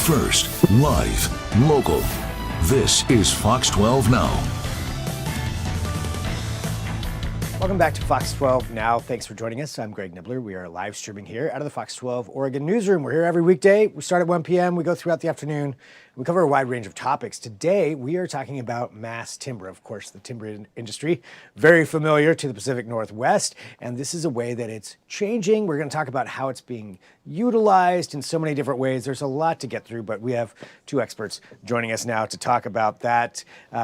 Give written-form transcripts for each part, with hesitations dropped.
First, live, local. This is Fox 12 Now. Welcome back to Fox 12 Now. Thanks for joining us. I'm Greg Nibbler. We are live streaming here out of the Fox 12 Oregon newsroom. We're here every weekday. We start at 1 p.m. We go throughout the afternoon. We cover a wide range of topics. Today, we are talking about mass timber. Of course, the timber industry, very familiar to the Pacific Northwest, and this is a way that it's changing. We're going to talk about how it's being utilized in so many different ways. There's a lot to get through, but we have two experts joining us now to talk about that.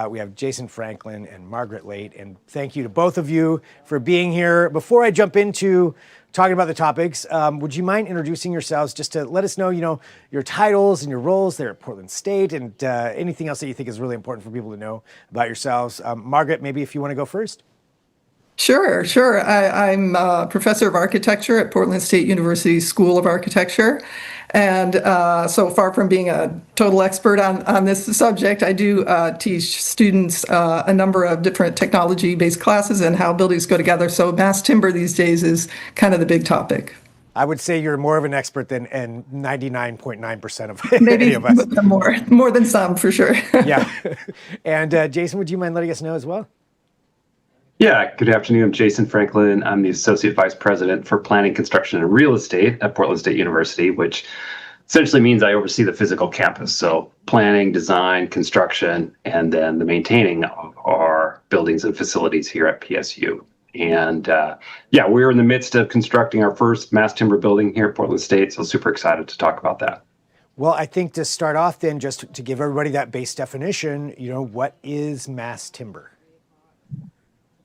We have Jason Franklin and Margarette Leite, and thank you to both of you for being here. Before I jump into talking about the topics, would you mind introducing yourselves just to let us know, your titles and your roles there at Portland State and anything else that you think is really important for people to know about yourselves. Margaret, maybe if you want to go first. Sure. I'm a professor of architecture at Portland State University School of Architecture. And so far from being a total expert on this subject, I do teach students a number of different technology-based classes and how buildings go together. So mass timber these days is kind of the big topic. I would say you're more of an expert than 99.9% of Maybe any of us. More than some, for sure. Yeah. And Jason, would you mind letting us know as well? Yeah, good afternoon. I'm Jason Franklin. I'm the Associate Vice President for Planning, Construction, and Real Estate at Portland State University, which essentially means I oversee the physical campus. So planning, design, construction, and then the maintaining of our buildings and facilities here at PSU. And we're in the midst of constructing our first mass timber building here at Portland State. So super excited to talk about that. Well, I think to start off then, just to give everybody that base definition, what is mass timber?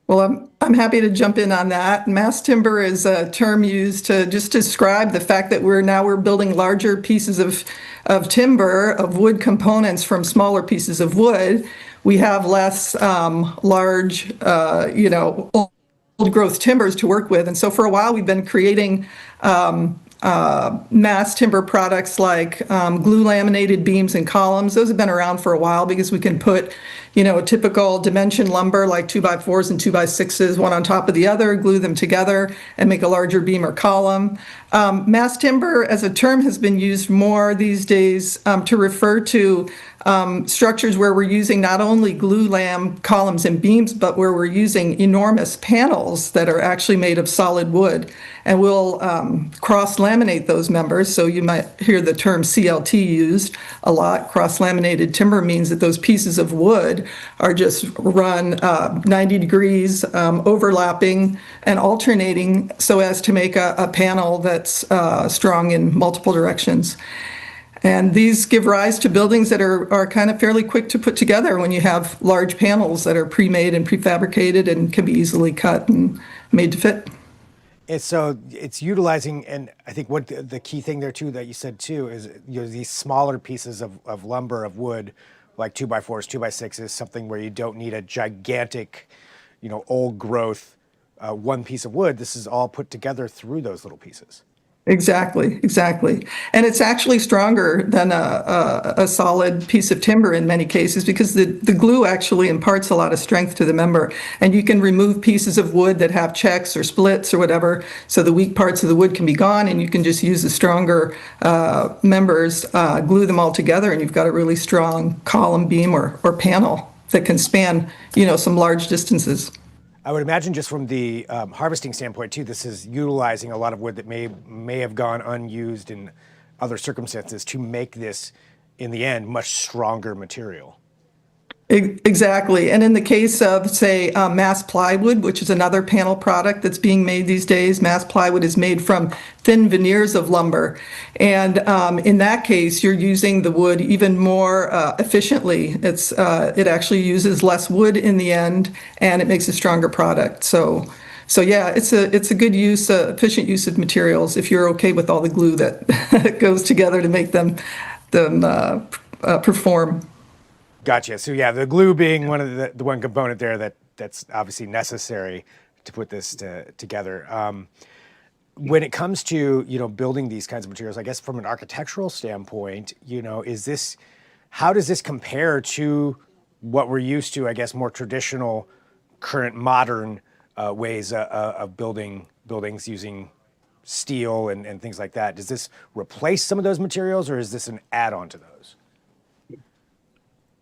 Well, I'm happy to jump in on that. Mass timber is a term used to just describe the fact that we're building larger pieces of timber, of wood components from smaller pieces of wood. We have less large, old growth timbers to work with. And so for a while, we've been creating mass timber products like glue laminated beams and columns. Those have been around for a while because we can put, typical dimension lumber like 2x4s and 2x6s, one on top of the other, glue them together and make a larger beam or column. Mass timber as a term has been used more these days to refer to structures where we're using not only glue lam columns and beams, but where we're using enormous panels that are actually made of solid wood. And we'll cross-laminate those members. So you might hear the term CLT used a lot. Cross-laminated timber means that those pieces of wood are just run 90 degrees, overlapping and alternating so as to make a panel that's strong in multiple directions. And these give rise to buildings that are kind of fairly quick to put together when you have large panels that are pre-made and prefabricated and can be easily cut and made to fit. And so it's utilizing, and I think what the key thing there too that you said too is these smaller pieces of lumber, of wood, like 2x4s, 2x6s, something where you don't need a gigantic, old growth one piece of wood. This is all put together through those little pieces. Exactly. And it's actually stronger than a solid piece of timber in many cases because the glue actually imparts a lot of strength to the member. And you can remove pieces of wood that have checks or splits or whatever, so the weak parts of the wood can be gone, and you can just use the stronger members, glue them all together, and you've got a really strong column, beam, or panel that can span, some large distances. I would imagine just from the harvesting standpoint too, this is utilizing a lot of wood that may have gone unused in other circumstances to make this, in the end, much stronger material. Exactly. And in the case of, say, mass plywood, which is another panel product that's being made these days, mass plywood is made from thin veneers of lumber. And in that case, you're using the wood even more efficiently. It actually uses less wood in the end, and it makes a stronger product. So yeah, it's a good use, efficient use of materials if you're okay with all the glue that goes together to make them perform. Gotcha. So yeah, the glue being one of the one component there that's obviously necessary to put this together. When it comes to building these kinds of materials, I guess from an architectural standpoint, how does this compare to what we're used to? I guess more traditional, current modern ways of building buildings using steel and things like that. Does this replace some of those materials, or is this an add-on to those?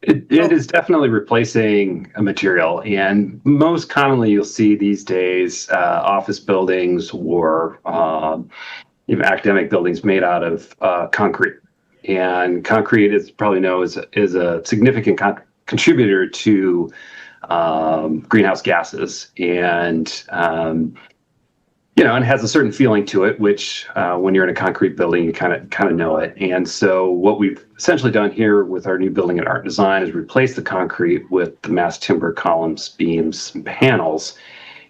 It is definitely replacing a material, and most commonly you'll see these days office buildings or even academic buildings made out of concrete. And concrete is probably known is a significant contributor to greenhouse gases, and and it has a certain feeling to it, which when you're in a concrete building, you kind of know it. And so what we've essentially done here with our new building at Art Design is replace the concrete with the mass timber columns, beams, and panels,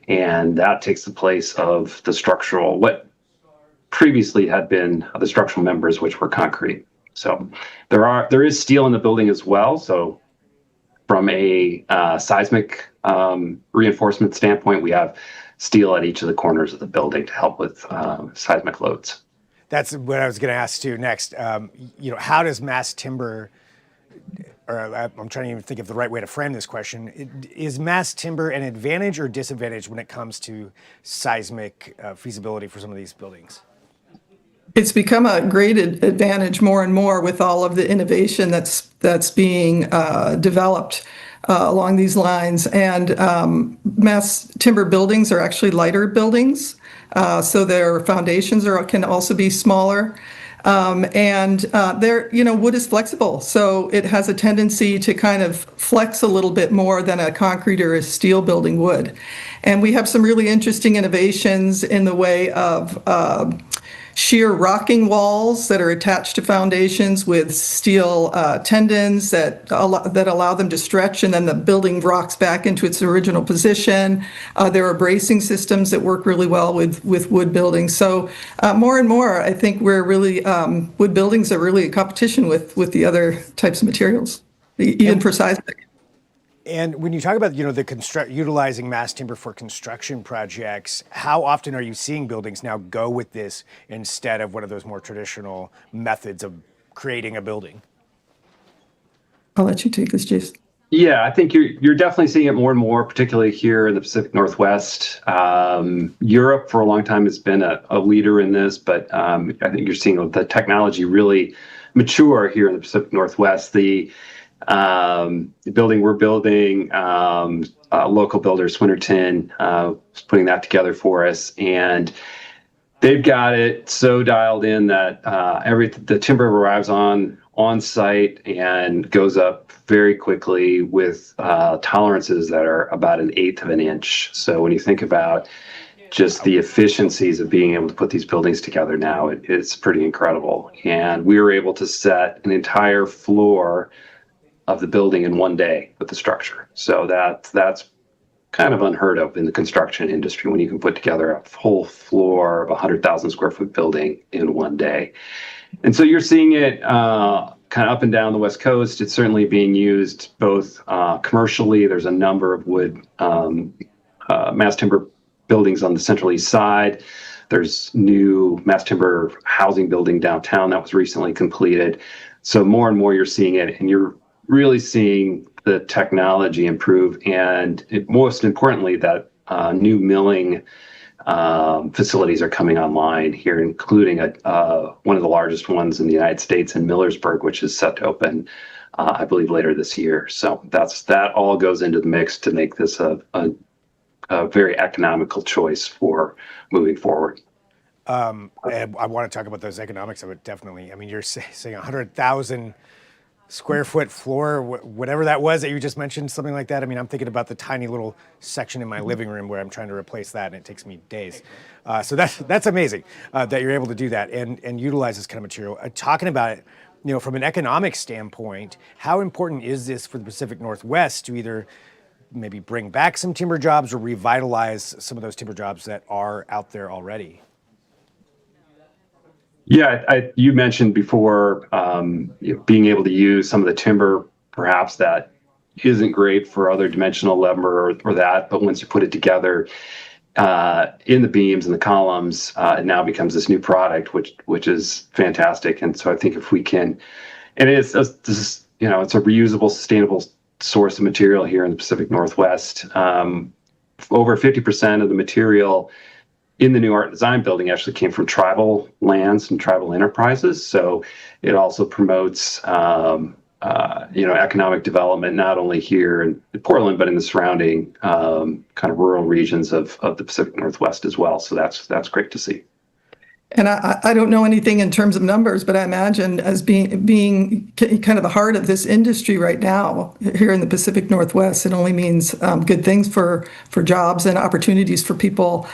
and that takes the place of the structural, what previously had been the structural members, which were concrete. So there is steel in the building as well. So from a seismic reinforcement standpoint, we have steel at each of the corners of the building to help with seismic loads. That's what I was going to ask too next. How does mass timber, or I'm trying to even think of the right way to frame this question, is mass timber an advantage or disadvantage when it comes to seismic feasibility for some of these buildings? It's become a great advantage more and more with all of the innovation that's being developed along these lines. And mass timber buildings are actually lighter buildings, so their foundations can also be smaller. And wood is flexible, so it has a tendency to kind of flex a little bit more than a concrete or a steel building would. And we have some really interesting innovations in the way of shear rocking walls that are attached to foundations with steel tendons that allow them to stretch, and then the building rocks back into its original position. There are bracing systems that work really well with wood buildings. So more and more, I think we're really, wood buildings are really a competition with the other types of materials, even for seismic. And when you talk about, utilizing mass timber for construction projects, how often are you seeing buildings now go with this instead of one of those more traditional methods of creating a building? I'll let you take this, Jason. Yeah, I think you're definitely seeing it more and more, particularly here in the Pacific Northwest. Europe for a long time has been a leader in this, but I think you're seeing the technology really mature here in the Pacific Northwest. The building we're building, local builder Swinnerton is putting that together for us, and they've got it so dialed in that the timber arrives on site and goes up very quickly with tolerances that are about 1/8 of an inch. So when you think about just the efficiencies of being able to put these buildings together now, it's pretty incredible. And we were able to set an entire floor of the building in one day with the structure. So that's kind of unheard of in the construction industry, when you can put together a whole floor of 100,000 square foot building in one day. And so you're seeing it kind of up and down the West Coast. It's certainly being used both commercially. There's a number of wood mass timber buildings on the Central East Side. There's new mass timber housing building downtown that was recently completed. So more and more you're seeing it, and you're really seeing the technology improve, and most importantly, that new milling facilities are coming online here, including one of the largest ones in the United States in Millersburg, which is set to open, I believe, later this year. So that all goes into the mix to make this a very economical choice for moving forward. And I want to talk about those economics of it, definitely. I mean, you're saying 100,000 square foot floor, whatever that was that you just mentioned, something like that. I mean, I'm thinking about the tiny little section in my living room where I'm trying to replace that, and it takes me days. So that's amazing that you're able to do that and utilize this kind of material. Talking about it, from an economic standpoint, how important is this for the Pacific Northwest to either maybe bring back some timber jobs or revitalize some of those timber jobs that are out there already? Yeah, you mentioned before being able to use some of the timber, perhaps that isn't great for other dimensional lumber or that, but once you put it together in the beams and the columns, it now becomes this new product, which is fantastic. And so I think if we can, and it's it's a reusable, sustainable source of material here in the Pacific Northwest. Over 50% of the material in the new art and design building actually came from tribal lands and tribal enterprises. So it also promotes economic development, not only here in Portland, but in the surrounding kind of rural regions of the Pacific Northwest as well. So that's great to see. And I don't know anything in terms of numbers, but I imagine as being kind of the heart of this industry right now here in the Pacific Northwest, it only means good things for jobs and opportunities for people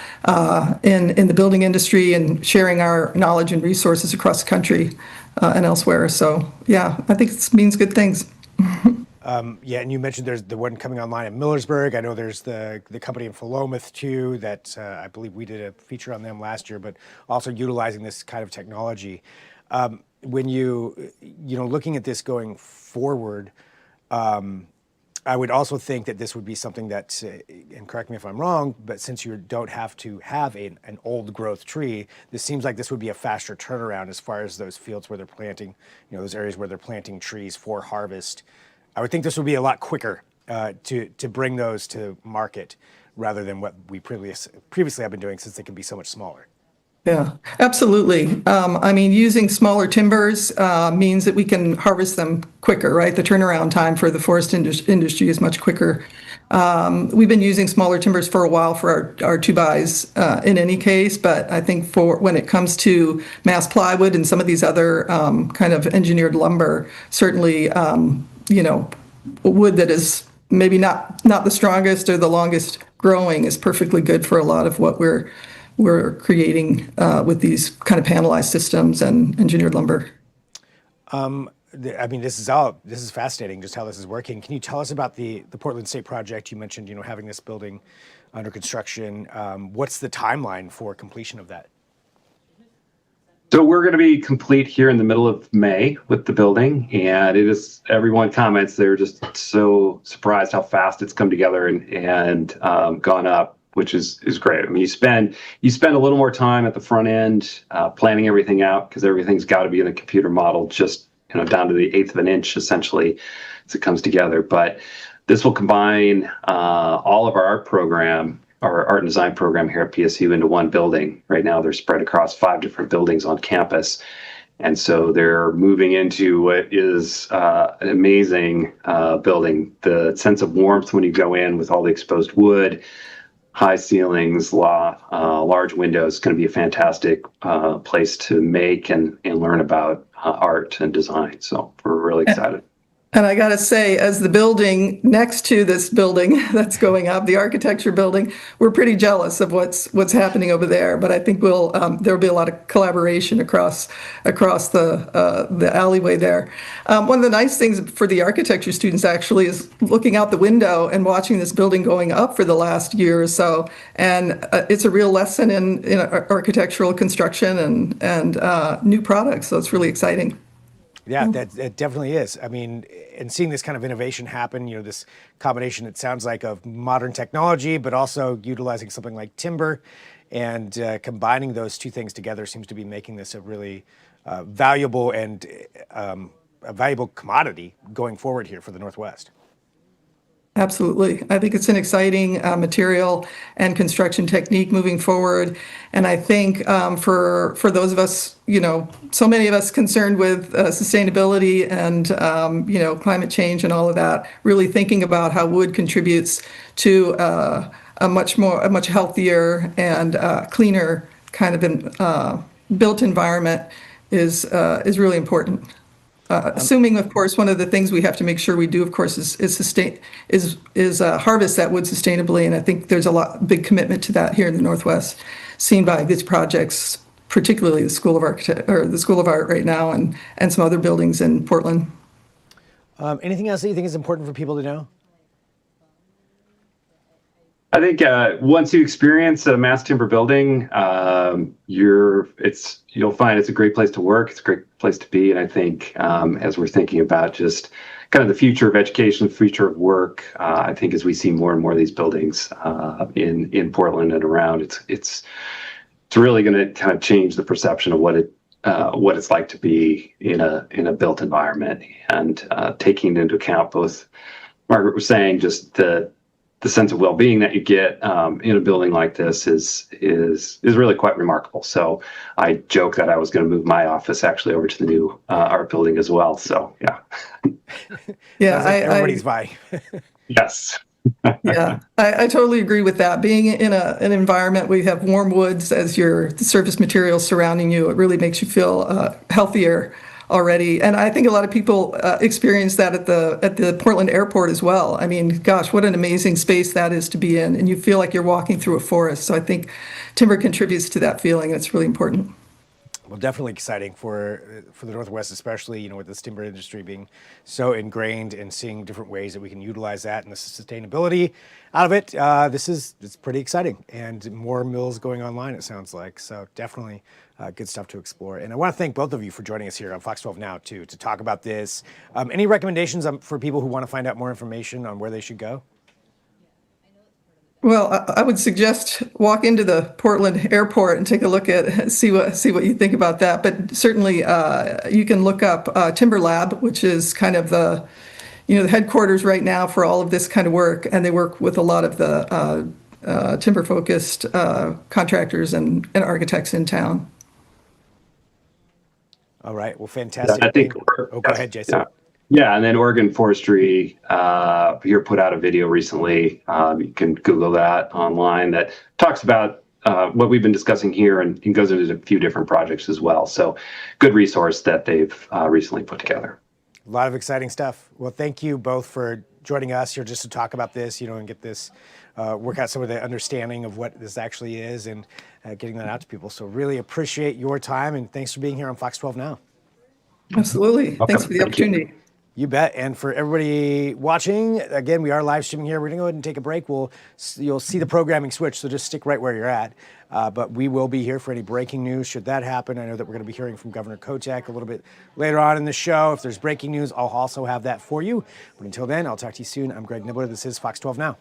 in the building industry and sharing our knowledge and resources across the country and elsewhere. So yeah, I think it means good things. Yeah, and you mentioned there's the one coming online in Millersburg. I know there's the company in Philomath too that I believe we did a feature on them last year, but also utilizing this kind of technology. When looking at this going forward, I would also think that this would be something that, and correct me if I'm wrong, but since you don't have to have an old growth tree, this seems like this would be a faster turnaround as far as those fields where they're planting, those areas where they're planting trees for harvest. I would think this would be a lot quicker to bring those to market rather than what we previously have been doing, since they can be so much smaller. Yeah, absolutely. I mean, using smaller timbers means that we can harvest them quicker, right? The turnaround time for the forest industry is much quicker. We've been using smaller timbers for a while for our 2x in any case, but I think for when it comes to mass plywood and some of these other kind of engineered lumber, certainly wood that is maybe not the strongest or the longest growing is perfectly good for a lot of what we're creating with these kind of panelized systems and engineered lumber. I mean, this is fascinating, just how this is working. Can you tell us about the Portland State project? You mentioned, having this building under construction. What's the timeline for completion of that? So we're going to be complete here in the middle of May with the building, and everyone comments they're just so surprised how fast it's come together and gone up, which is great. I mean, you spend a little more time at the front end planning everything out, because everything's got to be in a computer model, just down to the 1/8 of an inch essentially as it comes together. But this will combine all of our art program, our art and design program here at PSU, into one building. Right now they're spread across 5 different buildings on campus. And so they're moving into what is an amazing building. The sense of warmth when you go in with all the exposed wood, high ceilings, large windows, is going to be a fantastic place to make and learn about art and design. So we're really excited. And I got to say, as the building next to this building that's going up, the architecture building, we're pretty jealous of what's happening over there. But I think there'll be a lot of collaboration across the alleyway there. One of the nice things for the architecture students actually is looking out the window and watching this building going up for the last year or so. And it's a real lesson in architectural construction and new products. So it's really exciting. Yeah, that definitely is. I mean, and seeing this kind of innovation happen, this combination, it sounds like, of modern technology, but also utilizing something like timber, and combining those two things together seems to be making this a really valuable and a valuable commodity going forward here for the Northwest. Absolutely. I think it's an exciting material and construction technique moving forward. And I think for those of us, so many of us concerned with sustainability and, climate change and all of that, really thinking about how wood contributes to a much healthier and cleaner kind of built environment is really important. Assuming, of course, one of the things we have to make sure we do, of course, is harvest that wood sustainably, and I think there's big commitment to that here in the Northwest, seen by these projects, particularly the School of Art right now, and some other buildings in Portland. Anything else that you think is important for people to know? I think once you experience a mass timber building, you'll find it's a great place to work. It's a great place to be. And I think as we're thinking about just kind of the future of education, future of work, I think as we see more and more of these buildings in Portland and around, it's really going to kind of change the perception of what it's like to be in a built environment, and taking into account both, Margaret was saying, just the the sense of well-being that you get in a building like this is really quite remarkable. So I joke that I was going to move my office actually over to the new art building as well. So yeah. Yeah, everybody's buying. Yes. Yeah, I totally agree with that. Being in an environment where you have warm woods as your surface materials surrounding you, it really makes you feel healthier already. And I think a lot of people experience that at the Portland airport as well. I mean, gosh, what an amazing space that is to be in, and you feel like you're walking through a forest. So I think timber contributes to that feeling, and it's really important. Well, definitely exciting for the Northwest, especially, you know, with this timber industry being so ingrained and seeing different ways that we can utilize that and the sustainability out of it. It's pretty exciting, and more mills going online, it sounds like. So definitely good stuff to explore. And I want to thank both of you for joining us here on Fox 12 Now too, to talk about this. Any recommendations for people who want to find out more information on where they should go? Well, I would suggest walk into the Portland airport and take a look at see what you think about that. But certainly, you can look up Timber Lab, which is kind of the headquarters right now for all of this kind of work, and they work with a lot of the timber-focused contractors and architects in town. All right. Well, fantastic. I think. Go ahead, Jason. Yeah, and then Oregon Forestry here put out a video recently. You can Google that online that talks about what we've been discussing here and goes into a few different projects as well. So good resource that they've recently put together. A lot of exciting stuff. Well, thank you both for joining us here just to talk about this, and get this, work out some of the understanding of what this actually is and getting that out to people. So really appreciate your time, and thanks for being here on Fox 12 Now. Absolutely. Okay. Thanks for the opportunity. You bet. And for everybody watching, again, we are live streaming here. We're going to go ahead and take a break. You'll see the programming switch, so just stick right where you're at. But we will be here for any breaking news should that happen. I know that we're going to be hearing from Governor Kotek a little bit later on in the show. If there's breaking news, I'll also have that for you. But until then, I'll talk to you soon. I'm Greg Nibbler. This is Fox 12 Now.